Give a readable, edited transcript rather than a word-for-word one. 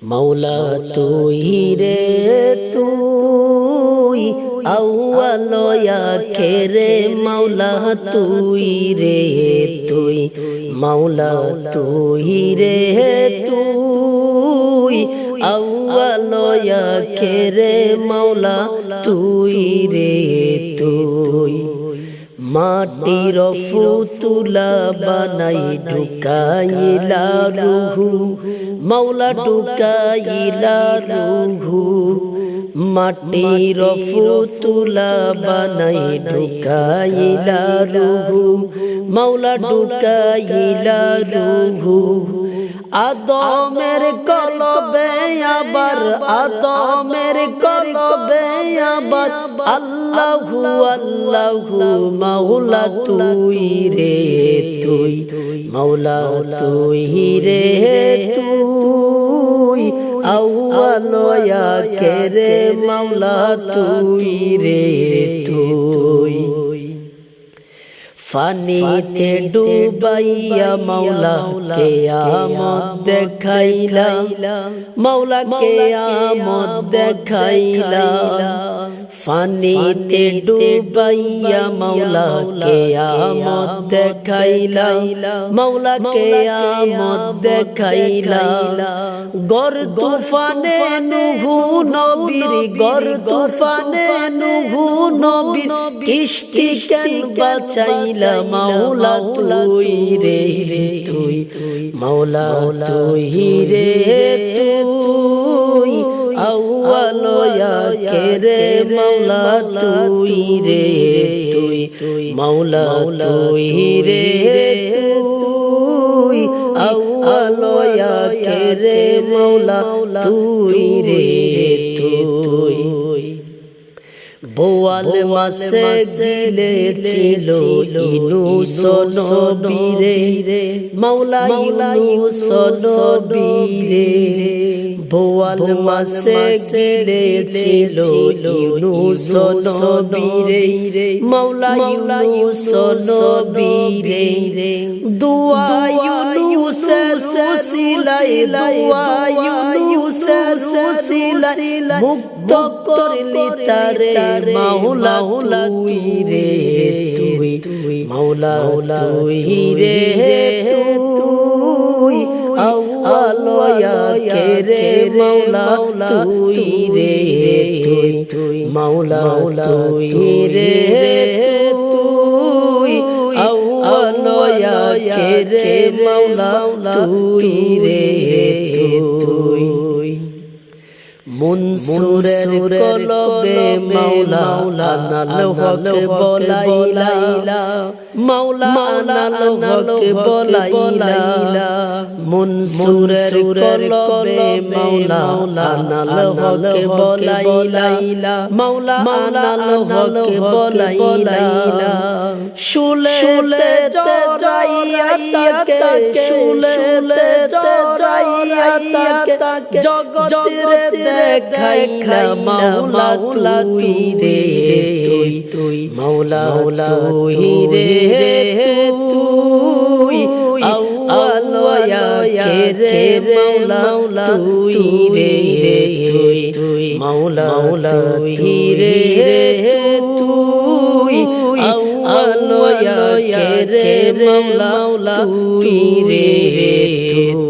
মৌলা তুই রে তুই আউয়াল আখিরে মৌলা তুই রে তুই মৌলা তুই রে তুই আউয়াল আখিরে মৌলা তুই রে তুই মাটির ফুতুলা বানাই ঢুকাইলা রুহু মৌলা ঢুকাইলা রুহু মাটির ফুতুলা বানাই ঢুকাইলা রুহু মৌলা ঢুকাইলা রুহু আদমের কলবে আবার আদমের কলবে আবার আল্লাহু আল্লাহু মাওলা তুই রে তুই মাওলা তুই রে তুই আউয়াল আখিরে মাওলা তুই রে তুই ফানিতে ডুবাইয়া মাওলা কিয়ামত দেখাইলা মাওলা কিয়ামত দেখাইলা ফানিতে ডুবাইয়া মাওলা কিয়ামত দেখাইলা মাওলা কিয়ামত দেখাইলা গর তুফানে নুহু নবীর গর তুফানে নুহু নবীর কিস্তি কেন বাঁচাইলা মাওলা তুই রে তুই মাওলা তুই রে তুই আউয়াল আখিরে মাওলা তুই রে তুই মাওলা তুই রে তুই আউয়াল আখিরে মাওলা তুই রে তুই বোয়াল মাসে গিলেছিল ইউনুস নবীরে মাওলা ইউনুস নবীরে বোয়াল মাসে গিলেছিল ইউনুস নবীরে মাওলা ইউনুস নবীরে দুআ ইউনুসের ওসিলায় দুআ ইউনুসের ওসিলায় মুক্ত করলি তারে মাওলা তুই রে তুই মাওলা তুই রে তুই আউয়াল আখিরে মাওলা তুই রে তুই মাওলা তুই রে তুই আউয়াল আখিরে মাওলা তুই রে তুই মনসুরের কলবে মাওলা আনাল হক বলাইলা মাওলা আনাল হক বলাইলা মনসুরের কলবে মাওলা আনাল হক বলাইলা মাওলা আনাল হক বলাইলা শুলে জড়াইয়া তাকে শুলে জড়াইয়া তাকে জগতের দেখাইলা মাওলা তুই রে তুই মাওলা তুই রে তুই আউয়াল আখিরে মাওলা তুই রে তুই মাওলা তুই রে তুই আউয়াল আখিরে মাওলা তুই রে